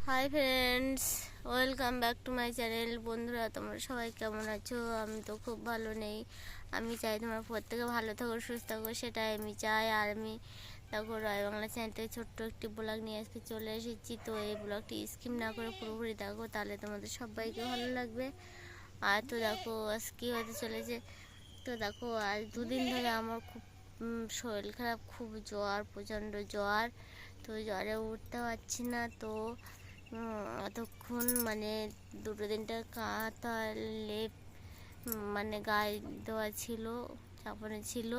Hi friends, welcome back to my channel. বন্ধুরা, তোমরা সবাই কেমন আছো? আমি তো খুব ভালো নেই। আমি চাই তোমরা প্রত্যেকে ভালো থাকো, সুস্থ থাকো, সেটাই আমি চাই। আর আমি দেখো রয় বাংলা চ্যানেল থেকে ছোট্ট একটি ব্লগ নিয়ে আজকে চলে এসেছি। তো এই ব্লগটি স্কিপ না করে পুরোপুরি দেখো, তাহলে তোমাদের সবাইকে ভালো লাগবে। আর তো দেখো আজ কী হতে চলেছে। তো দেখো আজ দুদিন ধরে আমার খুব শরীর খারাপ, খুব জ্বর, প্রচণ্ড জ্বর। তো জ্বরে উঠতে পারছি না। তো এতক্ষণ মানে দুটো তিনটা কাঁথা লেপ মানে গায়ে দেওয়া ছিল, চাপানো ছিল।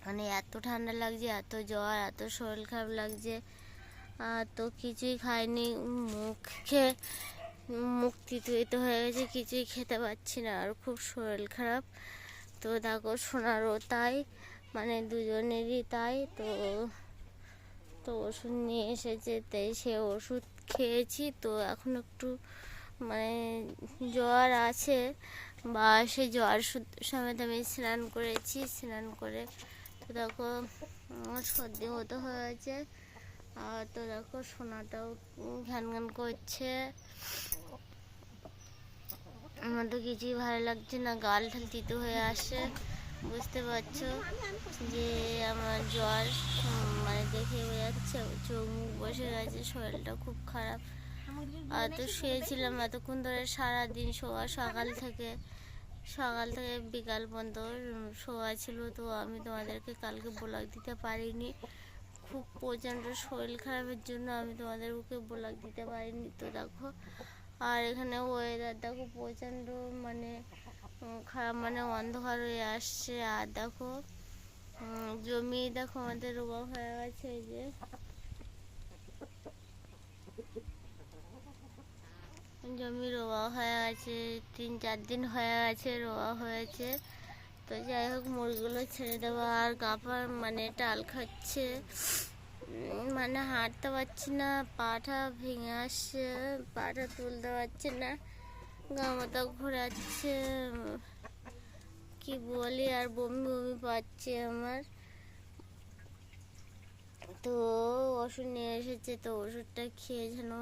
মানে এত ঠান্ডা লাগছে, এত জ্বর, এত শরীর খারাপ লাগছে। তো কিছুই খাইনি, মুখ তিতো হয়ে গেছে, কিছুই খেতে পারছি না, আর খুব শরীর খারাপ। তো দেখো সোনারও তাই, মানে দুজনেরই তাই। তো ওষুধ নিয়ে এসেছে, তাই সে ওষুধ খেয়েছি। তো এখন একটু মানে জ্বর আছে, বা সে জ্বর সমেত আমি স্নান করেছি। স্নান করে তো দেখো সর্দি মতো হয়েছে। আর তো দেখো সোনাটাও ঘ্যান ঘ্যান করছে। আমার তো কিছুই ভালো লাগছে না, গাল ঠাল তিতো হয়ে আসে। বুঝতে পারছো যে আমার জ্বর মানে দেখে যাচ্ছে, চোখ মুখ বসে গেছে, শরীরটা খুব খারাপ। আর তো শুয়েছিলাম এতক্ষণ ধরে, সারাদিন সকাল থেকে বিকাল পর্যন্ত শোয়া ছিল। তো আমি তোমাদেরকে কালকে ব্লগ দিতে পারিনি, খুব প্রচণ্ড শরীর খারাপের জন্য আমি তোমাদের ওকে ব্লগ দিতে পারিনি। তো দেখো আর এখানে ওয়েদার দেখো প্রচণ্ড মানে খারাপ, মানে অন্ধকার হয়ে আসছে। আর দেখো জমি দেখো আমাদের রোয়া হয়ে গেছে, এই যে জমি রোয়া হয়ে গেছে, 3-4 দিন হয়ে গেছে রোয়া হয়েছে। তো যাই হোক মুরগিগুলো ছেড়ে দেবো। আর গাফার মানে টাল খাচ্ছে, মানে হাঁটতে পারছি না, পাটা ভেঙে আসছে, পাটা তুলতে পারছি না, গা মাথা ঘোরাচ্ছে, কি বলি, আর বমি বমি পাচ্ছে আমার। তো ওষুধ নিয়ে এসেছে, তো ওষুধটা খেয়ে যেন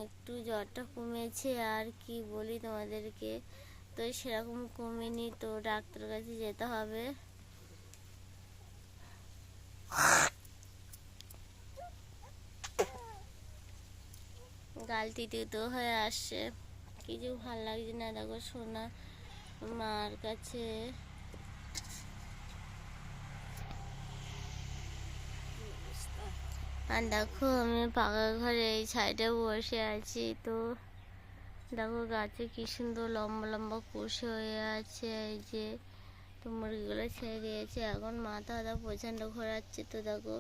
একটু জ্বরটা কমেছে। আর কি বলি তোমাদেরকে, তো সেরকম কমেনি, তো ডাক্তার কাছে যেতে হবে। গাল তিতো হয়ে আসছে, কিছু ভাল লাগছে না। দেখো সোনা মার কাছে, আর দেখো আমি পাকা ঘরে এই সাইডে বসে আছি। তো দেখো গাছে কি সুন্দর লম্বা লম্বা কুশি হয়ে আছে। এই যে তো মুরগিগুলো ছেড়ে দিয়েছে, এখন মাথা প্রচণ্ড ঘোরাচ্ছে। তো দেখো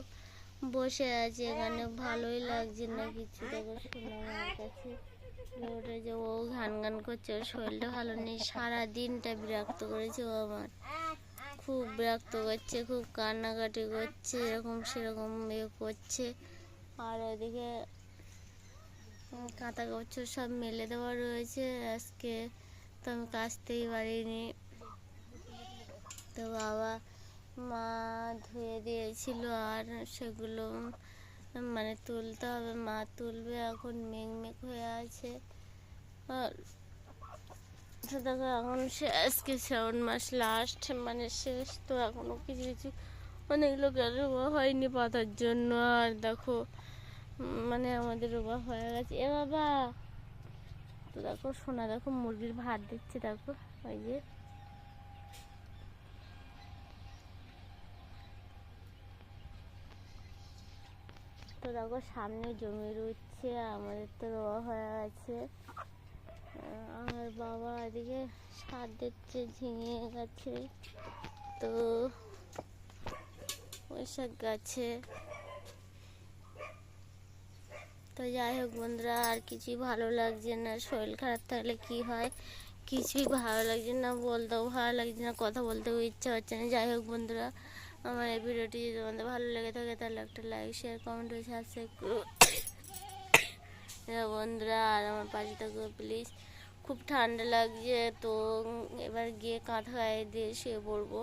বসে আছে এখানে, ভালোই লাগছে না কিছু। দেখো সোনা মার কাছে ওটা যে ও ঘান ঘান করছে, ওর শরীরটা ভালো নেই, সারাদিনটা বিরক্ত করেছে ও আমার, খুব বিরক্ত করছে, খুব কান্নাকাটি করছে, এরকম সেরকম করছে। আর ওইদিকে কাঁথা কাপড় সব মেলে দেওয়া রয়েছে, আজকে তো আমি কাচতেই পারিনি। তো বাবা মা ধুয়ে দিয়েছিল, আর সেগুলো মানে তুলতে হবে, মা তুলবে, এখন মেঘ হয়ে আছে। আর দেখো এখন আজকে শ্রাবণ মাস লাস্ট, মানে শেষ। তো এখনো কিছু কিছু অনেক লোকের রোয়া হয়নি পাতার জন্য। আর দেখো মানে আমাদের রোয়া হয়ে গেছে। এ বাবা, তো দেখো সোনা দেখো মুরগির ভাত দিচ্ছে, দেখো ওই যে। তো দেখো সামনে জমি রুচ্ছে, আমাদের তো রোয়া হয়ে গেছে। আর বাবা এদিকে সার দিচ্ছে ঝিঙে গাছে, তো বৈশাখ গাছে। তো যাই হোক বন্ধুরা, আর কিছুই ভালো লাগছে না, শরীর খারাপ থাকলে কি হয়, কিছুই ভালো লাগছে না, বলতেও ভালো লাগছে না, কথা বলতেও ইচ্ছা হচ্ছে না। যাই হোক বন্ধুরা, আমার এই ভিডিওটি যদি তোমাদের ভালো লেগে থাকে তাহলে একটা লাইক, শেয়ার, কমেন্ট ও সাবস্ক্রাইব করো বন্ধুরা। আর আমার পাশে থাকো প্লিজ। খুব ঠান্ডা লাগছে, তো এবার গিয়ে কাঁথা গায়ে দিয়ে শুয়ে পড়বো।